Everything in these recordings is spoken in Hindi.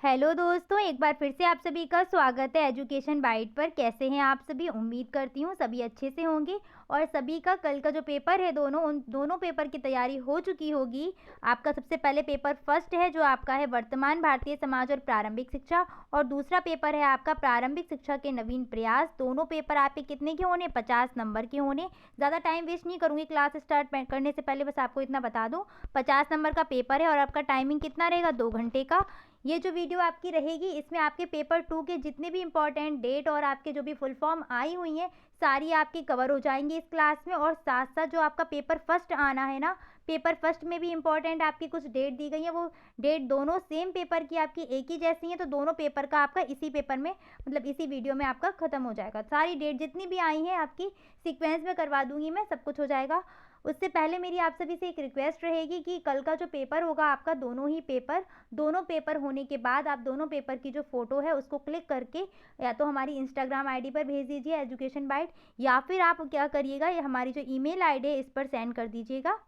हेलो दोस्तों, एक बार फिर से आप सभी का स्वागत है एजुकेशन बाइट पर। कैसे हैं आप सभी? उम्मीद करती हूँ सभी अच्छे से होंगे और सभी का कल का जो पेपर है उन दोनों पेपर की तैयारी हो चुकी होगी। आपका सबसे पहले पेपर फर्स्ट है जो आपका है वर्तमान भारतीय समाज और प्रारंभिक शिक्षा, और दूसरा पेपर है आपका प्रारंभिक शिक्षा के नवीन प्रयास। दोनों पेपर आपके कितने के होने? 50 नंबर के होने। ज़्यादा टाइम वेस्ट नहीं करूँगी क्लास स्टार्ट करने से पहले, बस आपको इतना बता दूँ 50 नंबर का पेपर है और आपका टाइमिंग कितना रहेगा? 2 घंटे का। ये जो वीडियो आपकी रहेगी इसमें आपके पेपर 2 के जितने भी इंपॉर्टेंट डेट और आपके जो भी फुल फॉर्म आई हुई हैं सारी आपकी कवर हो जाएंगी इस क्लास में। और साथ साथ जो आपका पेपर फर्स्ट आना है ना, पेपर फर्स्ट में भी इंपॉर्टेंट आपकी कुछ डेट दी गई है, वो डेट दोनों सेम पेपर की आपकी एक ही जैसी है, तो दोनों पेपर का आपका इसी पेपर में मतलब इसी वीडियो में आपका खत्म हो जाएगा। सारी डेट जितनी भी आई हैं आपकी सीक्वेंस में करवा दूंगी मैं, सब कुछ हो जाएगा। उससे पहले मेरी आप सभी से एक रिक्वेस्ट रहेगी कि कल का जो पेपर होगा आपका दोनों पेपर होने के बाद आप दोनों पेपर की जो फ़ोटो है उसको क्लिक करके या तो हमारी इंस्टाग्राम आईडी पर भेज दीजिए एजुकेशन बाइट, या फिर आप क्या करिएगा, ये हमारी जो ईमेल आईडी है इस पर सेंड कर दीजिएगा।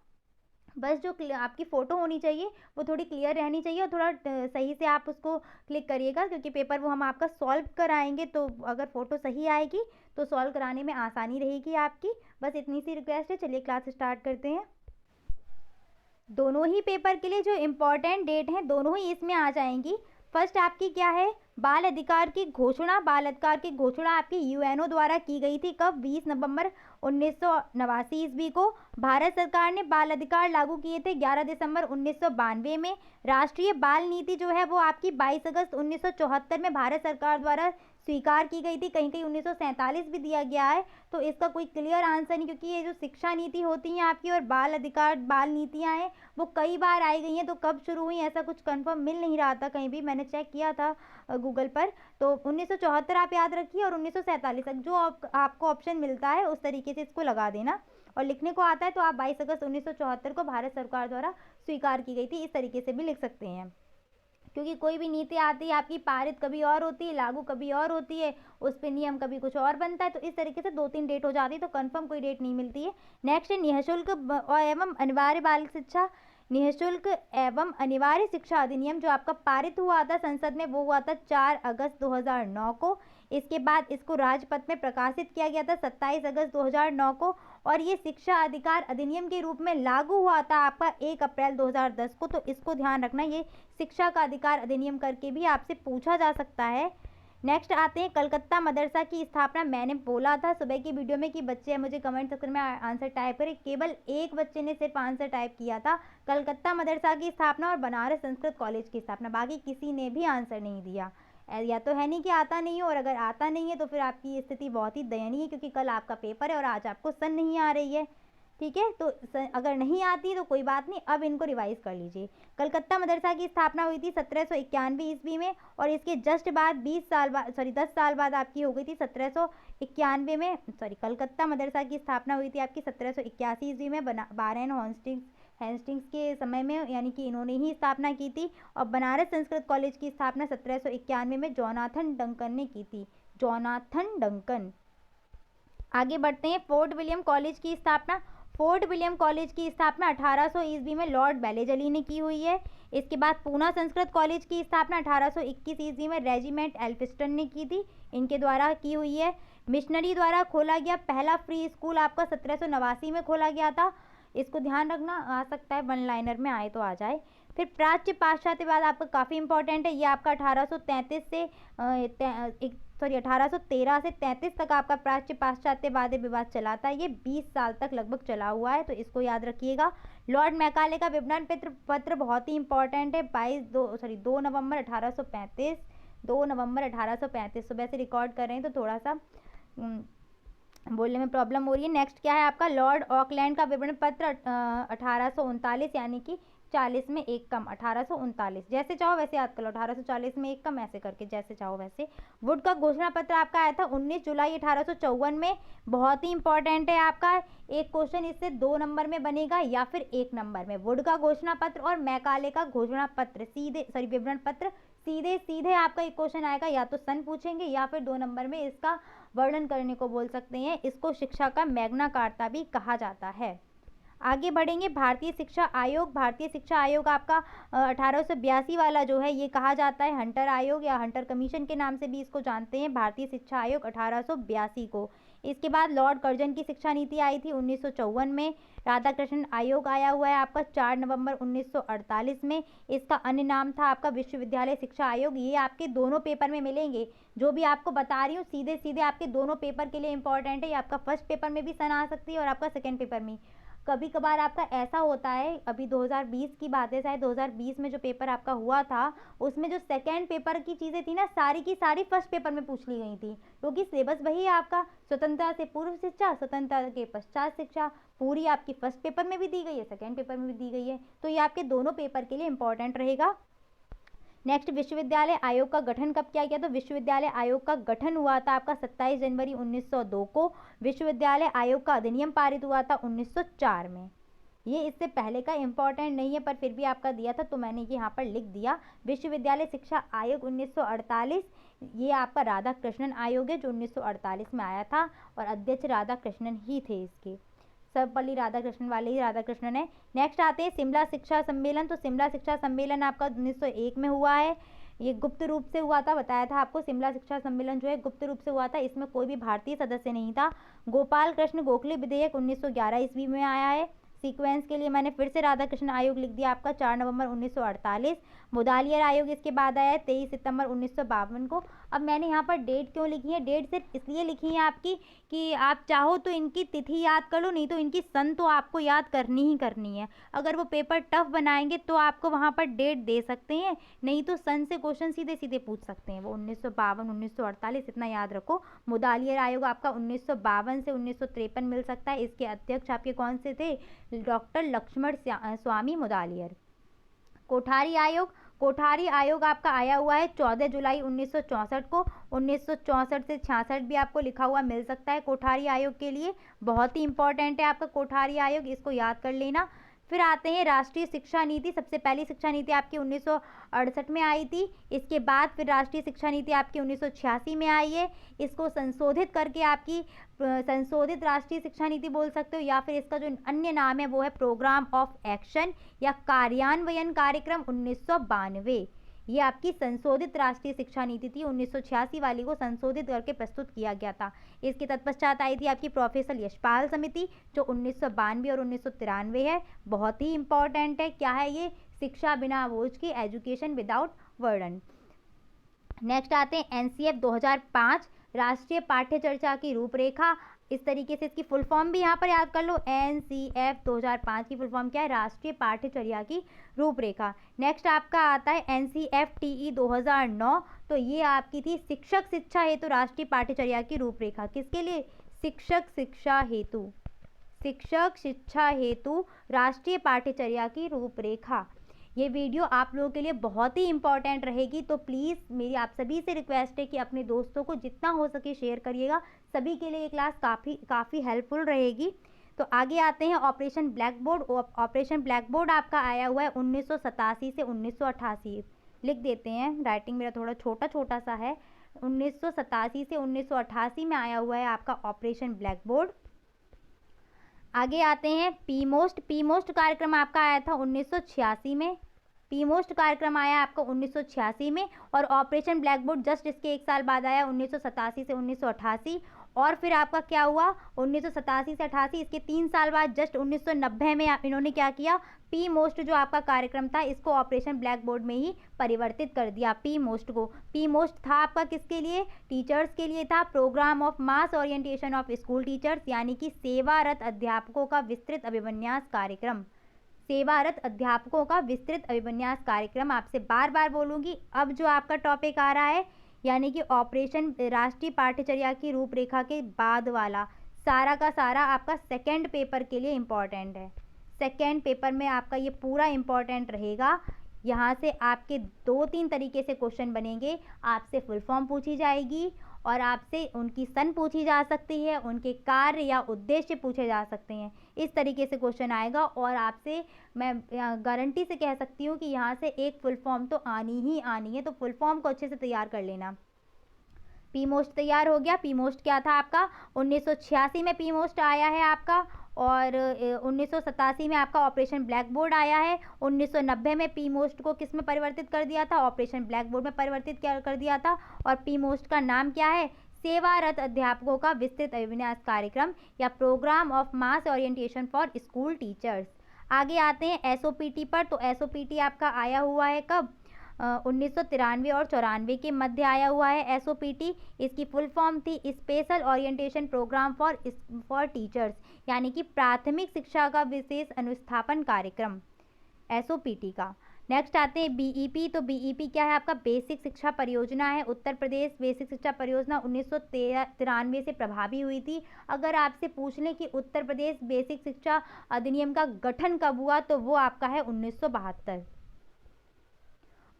बस जो आपकी फ़ोटो होनी चाहिए वो थोड़ी क्लियर रहनी चाहिए और थोड़ा सही से आप उसको क्लिक करिएगा, क्योंकि पेपर वो हम आपका सॉल्व कराएंगे, तो अगर फ़ोटो सही आएगी तो सॉल्व कराने में आसानी रहेगी आपकी। बस इतनी सी रिक्वेस्ट है। चलिए क्लास स्टार्ट करते हैं। दोनों ही पेपर के लिए जो इम्पोर्टेंट डेट हैं दोनों ही इसमें आ जाएंगी। फर्स्ट आपकी क्या है? बाल अधिकार की घोषणा। बाल अधिकार की घोषणा आपकी यूएनओ द्वारा की गई थी। कब? 20 नवंबर 1989 ईस्वी को। भारत सरकार ने बाल अधिकार लागू किए थे 11 दिसंबर 1992 में। राष्ट्रीय बाल नीति जो है वो आपकी 22 अगस्त 1974 में भारत सरकार द्वारा स्वीकार की गई थी। कहीं कहीं 1947 भी दिया गया है, तो इसका कोई क्लियर आंसर नहीं, क्योंकि ये जो शिक्षा नीति होती है आपकी और बाल अधिकार बाल नीतियाँ हैं वो कई बार आई गई हैं, तो कब शुरू हुई ऐसा कुछ कंफर्म मिल नहीं रहा था कहीं भी, मैंने चेक किया था गूगल पर। तो 1974 आप याद रखिए और 1947 तक जो आपको ऑप्शन मिलता है उस तरीके से इसको लगा देना। और लिखने को आता है तो आप 22 अगस्त 1974 को भारत सरकार द्वारा स्वीकार की गई थी इस तरीके से भी लिख सकते हैं, क्योंकि कोई भी नीति आती है आपकी पारित कभी और होती है, लागू कभी और होती है, उस पर नियम कभी कुछ और बनता है, तो इस तरीके से 2-3 डेट हो जाती है, तो कंफर्म कोई डेट नहीं मिलती है। नेक्स्ट है निःशुल्क एवं अनिवार्य बाल शिक्षा। निःशुल्क एवं अनिवार्य शिक्षा अधिनियम जो आपका पारित हुआ था संसद में वो हुआ था 4 अगस्त 2009 को। इसके बाद इसको राजपत्र में प्रकाशित किया गया था 27 अगस्त 2009 को, और ये शिक्षा अधिकार अधिनियम के रूप में लागू हुआ था आपका 1 अप्रैल 2010 को। तो इसको ध्यान रखना, ये शिक्षा का अधिकार अधिनियम करके भी आपसे पूछा जा सकता है। नेक्स्ट आते हैं कलकत्ता मदरसा की स्थापना। मैंने बोला था सुबह की वीडियो में कि बच्चे मुझे कमेंट सेक्शन में आंसर टाइप करें, केवल एक बच्चे ने सिर्फ आंसर टाइप किया था कलकत्ता मदरसा की स्थापना और बनारस संस्कृत कॉलेज की स्थापना, बाकी किसी ने भी आंसर नहीं दिया। या तो है नहीं कि आता नहीं हो, और अगर आता नहीं है तो फिर आपकी स्थिति बहुत ही दयनीय है, क्योंकि कल आपका पेपर है और आज आपको सन नहीं आ रही है। ठीक है, तो अगर नहीं आती तो कोई बात नहीं, अब इनको रिवाइज कर लीजिए। कलकत्ता मदरसा की स्थापना हुई थी 1791 ईस्वी में, और इसके जस्ट बाद 10 साल बाद आपकी हो गई थी 1791 में। कलकत्ता मदरसा की स्थापना हुई थी आपकी 1781 ईस्वी में वारेन हेस्टिंग्स के समय में, यानी कि इन्होंने ही स्थापना की थी। और बनारस संस्कृत कॉलेज की स्थापना 1791 में जोनाथन डंकन ने की थी। Jonathan Duncan. आगे बढ़ते हैं। फोर्ट विलियम कॉलेज की स्थापना। फोर्ट विलियम कॉलेज की स्थापना 1800 ईस्वी में लॉर्ड बेलेजली ने की हुई है। इसके बाद पूना संस्कृत कॉलेज की स्थापना 1821 ईस्वी में रेजिमेंट एल्फिस्टन ने की थी, इनके द्वारा की हुई है। मिशनरी द्वारा खोला गया पहला फ्री स्कूल आपका 1789 में खोला गया था। इसको ध्यान रखना, आ सकता है वन लाइनर में आए तो आ जाए। फिर प्राच्य पाश्चात्यवाद आपका काफ़ी इंपॉर्टेंट है, ये आपका 1833 से 1813 से 33 तक आपका प्राच्य पाश्चात्यवादी विवाद चला था। ये 20 साल तक लगभग चला हुआ है, तो इसको याद रखिएगा। लॉर्ड मैकाले का विवरण पत्र बहुत ही इंपॉर्टेंट है। 2 नवंबर 1835, 2 नवंबर 1835। सुबह से रिकॉर्ड कर रहे हैं तो थोड़ा सा बोलने में प्रॉब्लम हो रही है। नेक्स्ट क्या है आपका? लॉर्ड ऑकलैंड का विवरण पत्र 1839, यानी कि 40 में एक कम, 1839। जैसे चाहो वैसे याद कर लो, 1840 में एक कम, ऐसे करके जैसे चाहो वैसे। वुड का घोषणा पत्र आपका आया था 19 जुलाई 1854 में। बहुत ही इंपॉर्टेंट है आपका, एक क्वेश्चन इससे 2 नंबर में बनेगा या फिर 1 नंबर में। वुड का घोषणा पत्र और मैकाले का घोषणा पत्र विवरण पत्र सीधे सीधे आपका एक क्वेश्चन आएगा, या तो सन पूछेंगे या फिर 2 नंबर में इसका वर्णन करने को बोल सकते हैं। इसको शिक्षा का मैग्ना कार्टा भी कहा जाता है। आगे बढ़ेंगे। भारतीय शिक्षा आयोग, भारतीय शिक्षा आयोग आपका 1882 वाला जो है, ये कहा जाता है हंटर आयोग या हंटर कमीशन के नाम से भी इसको जानते हैं, भारतीय शिक्षा आयोग 1882 को। इसके बाद लॉर्ड कर्जन की शिक्षा नीति आई थी 1954 में। राधाकृष्णन आयोग आया हुआ है आपका 4 नवंबर 1948 में। इसका अन्य नाम था आपका विश्वविद्यालय शिक्षा आयोग। ये आपके दोनों पेपर में मिलेंगे, जो भी आपको बता रही हूँ सीधे सीधे आपके दोनों पेपर के लिए इंपॉर्टेंट है। ये आपका फर्स्ट पेपर में भी सन आ सकती है और आपका सेकेंड पेपर में। कभी कभार आपका ऐसा होता है, अभी 2020 की बात है, शायद 2020 में जो पेपर आपका हुआ था उसमें जो सेकेंड पेपर की चीज़ें थी ना, सारी की सारी फर्स्ट पेपर में पूछ ली गई थी, क्योंकि सिलेबस वही है आपका। स्वतंत्रता से पूर्व शिक्षा, स्वतंत्रता के पश्चात शिक्षा, पूरी आपकी फर्स्ट पेपर में भी दी गई है, सेकेंड पेपर में भी दी गई है। तो ये आपके दोनों पेपर के लिए इंपॉर्टेंट रहेगा। नेक्स्ट, विश्वविद्यालय आयोग का गठन कब किया गया? तो विश्वविद्यालय आयोग का गठन हुआ था आपका 27 जनवरी 1902 को। विश्वविद्यालय आयोग का अधिनियम पारित हुआ था 1904 में। ये इससे पहले का इंपॉर्टेंट नहीं है, पर फिर भी आपका दिया था तो मैंने ये यहाँ पर लिख दिया। विश्वविद्यालय शिक्षा आयोग 1948, ये आपका राधाकृष्णन आयोग है जो 1948 में आया था और अध्यक्ष राधाकृष्णन ही थे इसके। सर्वपल्ली राधाकृष्णन वाले ही राधाकृष्णन है। नेक्स्ट आते हैं शिमला शिक्षा सम्मेलन। तो शिमला शिक्षा सम्मेलन आपका 1901 में हुआ है। ये गुप्त रूप से हुआ था, बताया था आपको। शिमला शिक्षा सम्मेलन जो है गुप्त रूप से हुआ था, इसमें कोई भी भारतीय सदस्य नहीं था। गोपाल कृष्ण गोखले विधेयक 1911 ईस्वी में आया है। सीक्वेंस के लिए मैंने फिर से राधाकृष्ण आयोग लिख दिया आपका 4 नवंबर 1948। मुदालियर आयोग इसके बाद आया है 23 सितंबर 1952 को। अब मैंने यहाँ पर डेट क्यों लिखी है? डेट सिर्फ इसलिए लिखी है आपकी कि आप चाहो तो इनकी तिथि याद कर लो, नहीं तो इनकी सन तो आपको याद करनी ही करनी है। अगर वो पेपर टफ बनाएंगे तो आपको वहाँ पर डेट दे सकते हैं, नहीं तो सन से क्वेश्चन सीधे सीधे पूछ सकते हैं। वो 1952 1948 इतना याद रखो। मुदालियर आयोग आपका 1952 से 1953 मिल सकता है। इसके अध्यक्ष आपके कौन से थे? डॉक्टर लक्ष्मण स्वामी मुदालियर। कोठारी आयोग, कोठारी आयोग आपका आया हुआ है 14 जुलाई 1964 को। 1964 से 66 भी आपको लिखा हुआ मिल सकता है कोठारी आयोग के लिए। बहुत ही इंपॉर्टेंट है आपका कोठारी आयोग, इसको याद कर लेना। फिर आते हैं राष्ट्रीय शिक्षा नीति। सबसे पहली शिक्षा नीति आपकी 1968 में आई थी। इसके बाद फिर राष्ट्रीय शिक्षा नीति आपकी 1986 में आई है। इसको संशोधित करके आपकी संशोधित राष्ट्रीय शिक्षा नीति बोल सकते हो, या फिर इसका जो अन्य नाम है वो है प्रोग्राम ऑफ एक्शन या कार्यान्वयन कार्यक्रम 1992। ये आपकी संशोधित राष्ट्रीय शिक्षा नीति थी। 1986 वाली को संशोधित करके प्रस्तुत किया गया था। इसके तत्पश्चात आई थी आपकी प्रोफेसर यशपाल समिति जो 1992 और 1993 है। बहुत ही इंपॉर्टेंट है। क्या है ये? शिक्षा बिना बोझ की, एजुकेशन विदाउट बर्डन। नेक्स्ट आते हैं एनसीएफ 2005, राष्ट्रीय पाठ्य चर्चा की रूपरेखा। इस तरीके से इसकी फुल फॉर्म भी यहाँ पर याद कर लो। एनसीएफ 2005 की फुल फॉर्म क्या है? राष्ट्रीय पाठ्यचर्या की रूपरेखा। नेक्स्ट आपका आता है एनसीएफटीई 2009। तो ये आपकी थी शिक्षक शिक्षा हेतु राष्ट्रीय पाठ्यचर्या की रूपरेखा। किसके लिए? शिक्षक शिक्षा हेतु, शिक्षक शिक्षा हेतु राष्ट्रीय पाठ्यचर्या की रूपरेखा। ये वीडियो आप लोगों के लिए बहुत ही इंपॉर्टेंट रहेगी, तो प्लीज़ मेरी आप सभी से रिक्वेस्ट है कि अपने दोस्तों को जितना हो सके शेयर करिएगा। सभी के लिए ये क्लास काफ़ी हेल्पफुल रहेगी। तो आगे आते हैं operation black board. Operation black board आपका आया हुआ है 1987 से 1988। लिख देते हैं, राइटिंग मेरा थोड़ा छोटा छोटा सा है। 1987 से 1988 में आया हुआ है आपका ऑपरेशन ब्लैक बोर्ड। आगे आते हैं पी मोस्ट कार्यक्रम आपका आया था 1986 में। पी मोस्ट कार्यक्रम आया आपका 1986 में, और ऑपरेशन ब्लैक बोर्ड जस्ट इसके एक साल बाद आया 1987 से 1988। और फिर आपका क्या हुआ? 1987 से 88, इसके 3 साल बाद जस्ट 1990 में इन्होंने क्या किया? पी मोस्ट जो आपका कार्यक्रम था इसको ऑपरेशन ब्लैक बोर्ड में ही परिवर्तित कर दिया। पी मोस्ट को, पी मोस्ट था आपका किसके लिए? टीचर्स के लिए था। Program of mass orientation of school teachers, यानी कि सेवारत अध्यापकों का विस्तृत अभिविन्यास कार्यक्रम। सेवारत अध्यापकों का विस्तृत अभिविन्यास कार्यक्रम। आपसे बार बार बोलूँगी। अब जो आपका टॉपिक आ रहा है, यानी कि ऑपरेशन राष्ट्रीय पाठ्यचर्या की रूपरेखा के बाद वाला सारा का सारा आपका सेकंड पेपर के लिए इम्पॉर्टेंट है। सेकंड पेपर में आपका ये पूरा इम्पॉर्टेंट रहेगा। यहाँ से आपके 2-3 तरीके से क्वेश्चन बनेंगे। आपसे फुल फॉर्म पूछी जाएगी और आपसे उनकी सन पूछी जा सकती है, उनके कार्य या उद्देश्य पूछे जा सकते हैं। इस तरीके से क्वेश्चन आएगा, और आपसे मैं गारंटी से कह सकती हूँ कि यहाँ से एक फुल फॉर्म तो आनी ही आनी है। तो फुल फॉर्म को अच्छे से तैयार कर लेना। पी मोस्ट तैयार हो गया। पी मोस्ट क्या था आपका? 1986 में पी मोस्ट आया है आपका, और 1987 में आपका ऑपरेशन ब्लैक बोर्ड आया है। 1990 में पी मोस्ट को किस में परिवर्तित कर दिया था? ऑपरेशन ब्लैक बोर्ड में परिवर्तित कर दिया था। और पी मोस्ट का नाम क्या है? सेवारत अध्यापकों का विस्तृत अभिविन्यास कार्यक्रम या program of mass orientation for school teachers. आगे आते हैं एसओपीटी पर। तो एसओपीटी आपका आया हुआ है कब? 1993 और 94 के मध्य आया हुआ है एसओपीटी। इसकी फुल फॉर्म थी special orientation program for teachers, यानी कि प्राथमिक शिक्षा का विशेष अनुस्थापन कार्यक्रम एसओपीटी का। नेक्स्ट आते हैं बीईपी। तो बीईपी क्या है? आपका बेसिक शिक्षा परियोजना है। उत्तर प्रदेश बेसिक शिक्षा परियोजना 1993 से प्रभावी हुई थी। अगर आपसे पूछ लें कि उत्तर प्रदेश बेसिक शिक्षा अधिनियम का गठन कब हुआ, तो वो आपका है 1972।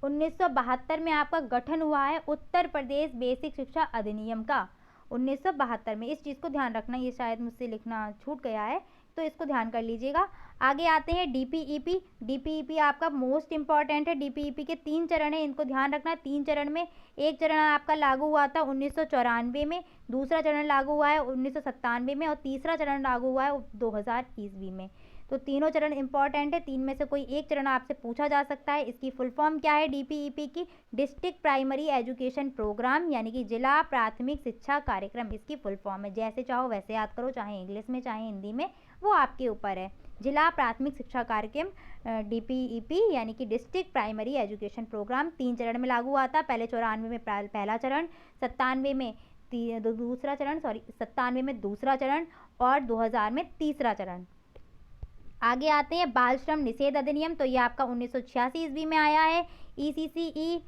1972 में आपका गठन हुआ है उत्तर प्रदेश बेसिक शिक्षा अधिनियम का, 1972 में। इस चीज़ को ध्यान रखना, ये शायद मुझसे लिखना छूट गया है, तो इसको ध्यान कर लीजिएगा। आगे आते हैं डीपीईपी। डीपीईपी आपका मोस्ट इंपॉर्टेंट है। डीपीईपी के 3 चरण है, इनको ध्यान रखना है। 3 चरण में एक चरण आपका लागू हुआ था 1994 में, दूसरा चरण लागू हुआ है 1997 में और तीसरा चरण लागू हुआ है 2000 ईस्वी में। तो तीनों चरण इंपॉर्टेंट है, 3 में से कोई एक चरण आपसे पूछा जा सकता है। इसकी फुल फॉर्म क्या है डीपीईपी की? डिस्ट्रिक्ट प्राइमरी एजुकेशन प्रोग्राम, यानी कि जिला प्राथमिक शिक्षा कार्यक्रम इसकी फुल फॉर्म है। जैसे चाहो वैसे याद करो, चाहे इंग्लिश में चाहे हिंदी में, वो आपके ऊपर है। जिला प्राथमिक शिक्षा कार्यक्रम डीपीईपी, यानी कि डिस्ट्रिक्ट प्राइमरी एजुकेशन प्रोग्राम 3 चरण में लागू हुआ था। पहले 94 में पहला चरण, 97 में दूसरा चरण, 97 में दूसरा चरण और 2000 में तीसरा चरण। आगे आते हैं बाल श्रम निषेध अधिनियम। तो ये आपका 1986 ईस्वी में आया है। ईसीसीई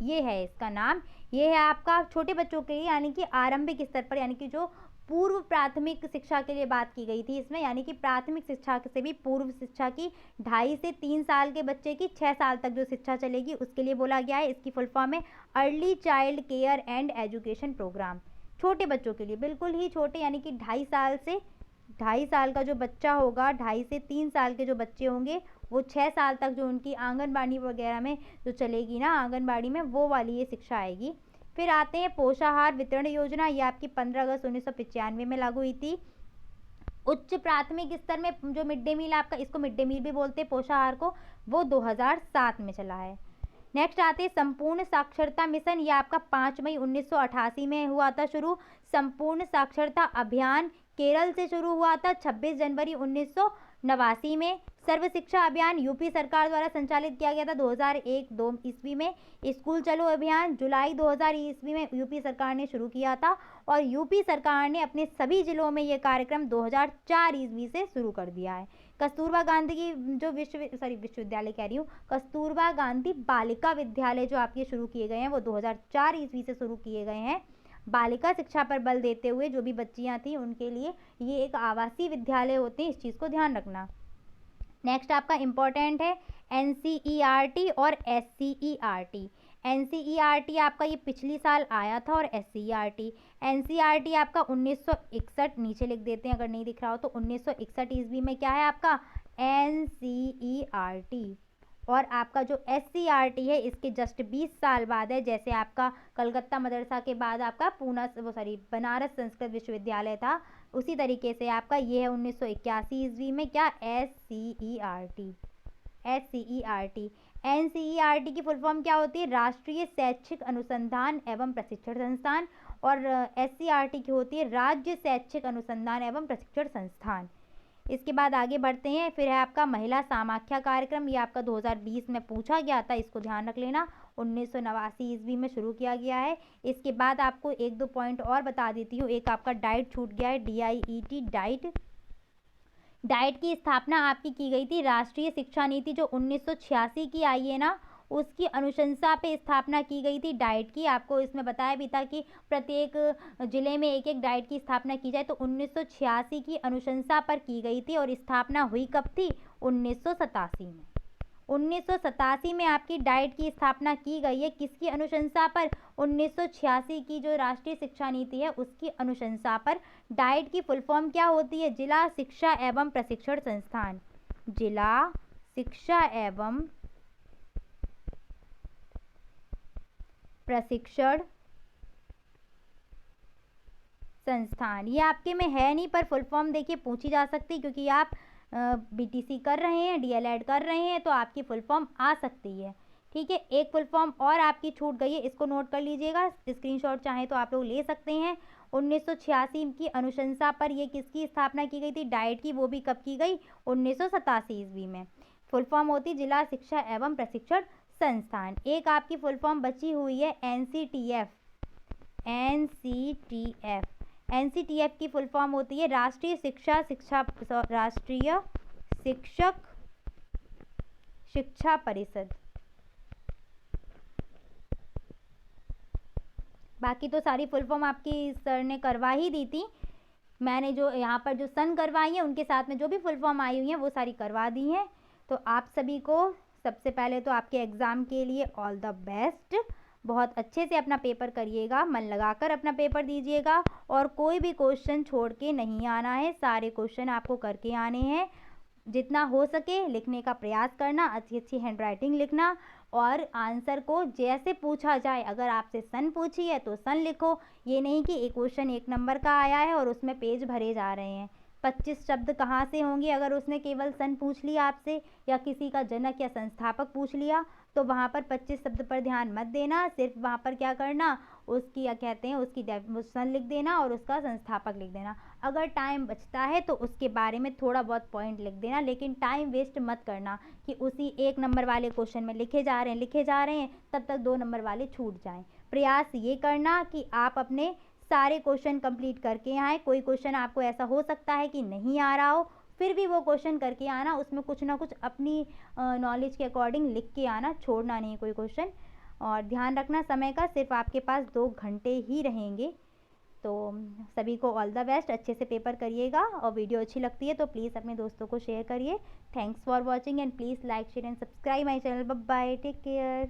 ये है इसका नाम। ये है आपका छोटे बच्चों के लिए, यानी कि आरंभिक स्तर पर, यानी कि जो पूर्व प्राथमिक शिक्षा के लिए बात की गई थी इसमें, यानी कि प्राथमिक शिक्षा से भी पूर्व शिक्षा की 2.5 से 3 साल के बच्चे की 6 साल तक जो शिक्षा चलेगी उसके लिए बोला गया है। इसकी फुल फॉर्म है early child care and education program. छोटे बच्चों के लिए, बिल्कुल ही छोटे, यानी कि 2.5 साल का जो बच्चा होगा, 2.5 से 3 साल के जो बच्चे होंगे, वो 6 साल तक जो उनकी आंगनबाड़ी वगैरह में जो चलेगी ना, आंगनबाड़ी में, वो वाली ये शिक्षा आएगी। फिर आते हैं पोषाहार वितरण योजना। ये आपकी 15 अगस्त 1995 में लागू हुई थी। उच्च प्राथमिक स्तर में जो मिड डे मील आपका, इसको मिड डे मील भी बोलते हैं पोषाहार को, वो 2007 में चला है। नेक्स्ट आते हैं संपूर्ण साक्षरता मिशन। ये आपका 5 मई 1988 में हुआ था शुरू। संपूर्ण साक्षरता अभियान केरल से शुरू हुआ था 26 जनवरी 1989 में। सर्व शिक्षा अभियान यूपी सरकार द्वारा संचालित किया गया था 2001-2 ईस्वी में। स्कूल चलो अभियान जुलाई 2000 ईस्वी में यूपी सरकार ने शुरू किया था और यूपी सरकार ने अपने सभी जिलों में ये कार्यक्रम 2004 ईस्वी से शुरू कर दिया है। कस्तूरबा गांधी की जो विश्वविद्यालय कह रही हूँ, कस्तूरबा गांधी बालिका विद्यालय जो आपके शुरू किए गए हैं वो 2004 ईस्वी से शुरू किए गए हैं। बालिका शिक्षा पर बल देते हुए जो भी बच्चियां थी उनके लिए ये एक आवासीय विद्यालय होते हैं, इस चीज़ को ध्यान रखना। नेक्स्ट आपका इम्पोर्टेंट है एनसीईआरटी और एससीईआरटी। एनसीईआरटी आपका ये पिछली साल आया था और एससीईआरटी, एनसीईआरटी आपका 1961, नीचे लिख देते हैं अगर नहीं दिख रहा हो तो, 1961 ईस्वी में क्या है आपका एनसीईआरटी। और आपका जो एससीईआरटी है इसके जस्ट 20 साल बाद है। जैसे आपका कलकत्ता मदरसा के बाद आपका बनारस संस्कृत विश्वविद्यालय था, उसी तरीके से आपका ये है 1981 ईस्वी में क्या एससीईआरटी। एससीईआरटी एनसीईआरटी की फुल फॉर्म क्या होती है? राष्ट्रीय शैक्षिक अनुसंधान एवं प्रशिक्षण संस्थान। और एससीईआरटी की होती है राज्य शैक्षिक अनुसंधान एवं प्रशिक्षण संस्थान। इसके बाद आगे बढ़ते हैं। फिर है आपका महिला सामाख्या कार्यक्रम। ये आपका 2020 में पूछा गया था, इसको ध्यान रख लेना। 1989 ईस्वी में शुरू किया गया है। इसके बाद आपको 1-2 पॉइंट और बता देती हूँ। एक आपका डाइट छूट गया है, DIET डाइट। डाइट की स्थापना आपकी की गई थी राष्ट्रीय शिक्षा नीति जो 1986 की आई है ना, उसकी अनुशंसा पे स्थापना की गई थी डाइट की। आपको इसमें बताया भी था कि प्रत्येक जिले में एक एक डाइट की स्थापना की जाए, तो 1986 की अनुशंसा पर की गई थी। और स्थापना हुई कब थी? 1987 में। 1987 में आपकी डाइट की स्थापना की गई है। किसकी अनुशंसा पर? 1986 की जो राष्ट्रीय शिक्षा नीति है उसकी अनुशंसा पर। डाइट की फुल फॉर्म क्या होती है? जिला शिक्षा एवं प्रशिक्षण संस्थान। जिला शिक्षा एवं प्रशिक्षण संस्थान। ये आपके में है नहीं, पर फुल फॉर्म देखिए पूछी जा सकती, क्योंकि आप बीटीसी कर रहे हैं, डीएलएड कर रहे हैं, तो आपकी फुल फॉर्म आ सकती है। ठीक है, एक फुल फॉर्म और आपकी छूट गई है, इसको नोट कर लीजिएगा, स्क्रीनशॉट चाहें तो आप लोग ले सकते हैं। 1986 की अनुशंसा पर ये किसकी स्थापना की गई थी? डाइट की। वो भी कब की गई? 1987 ईस्वी में। फुल फॉर्म होती जिला शिक्षा एवं प्रशिक्षण संस्थान। एक आपकी फुल फॉर्म बची हुई है एनसीटीएफ। एनसीटीएफ की फुल फॉर्म होती है राष्ट्रीय शिक्षक शिक्षा परिषद। बाकी तो सारी फुल फॉर्म आपकी सर ने करवा ही दी थी। मैंने जो यहाँ पर जो सन करवाई है, उनके साथ में जो भी फुल फॉर्म आई हुई हैं वो सारी करवा दी हैं। तो आप सभी को सबसे पहले तो आपके एग्ज़ाम के लिए ऑल द बेस्ट। बहुत अच्छे से अपना पेपर करिएगा, मन लगाकर अपना पेपर दीजिएगा, और कोई भी क्वेश्चन छोड़ के नहीं आना है, सारे क्वेश्चन आपको करके आने हैं। जितना हो सके लिखने का प्रयास करना, अच्छी अच्छी हैंडराइटिंग लिखना, और आंसर को जैसे पूछा जाए, अगर आपसे सन पूछी है तो सन लिखो। ये नहीं कि एक क्वेश्चन 1 नंबर का आया है और उसमें पेज भरे जा रहे हैं। 25 शब्द कहाँ से होंगे अगर उसने केवल सन पूछ लिया आपसे, या किसी का जनक या संस्थापक पूछ लिया, तो वहाँ पर 25 शब्द पर ध्यान मत देना। सिर्फ वहाँ पर क्या करना, उसकी क्या कहते हैं, उसकी सन लिख देना और उसका संस्थापक लिख देना। अगर टाइम बचता है तो उसके बारे में थोड़ा बहुत पॉइंट लिख देना, लेकिन टाइम वेस्ट मत करना कि उसी 1 नंबर वाले क्वेश्चन में लिखे जा रहे हैं, तब तक 2 नंबर वाले छूट जाएं। प्रयास ये करना कि आप अपने सारे क्वेश्चन कंप्लीट करके आएँ। कोई क्वेश्चन आपको ऐसा हो सकता है कि नहीं आ रहा हो, फिर भी वो क्वेश्चन करके आना, उसमें कुछ ना कुछ अपनी नॉलेज के अकॉर्डिंग लिख के आना, छोड़ना नहीं कोई क्वेश्चन। और ध्यान रखना समय का, सिर्फ आपके पास 2 घंटे ही रहेंगे। तो सभी को ऑल द बेस्ट, अच्छे से पेपर करिएगा, और वीडियो अच्छी लगती है तो प्लीज़ अपने दोस्तों को शेयर करिए। Thanks for watching, and please like share and subscribe my channel. Bye bye, take care.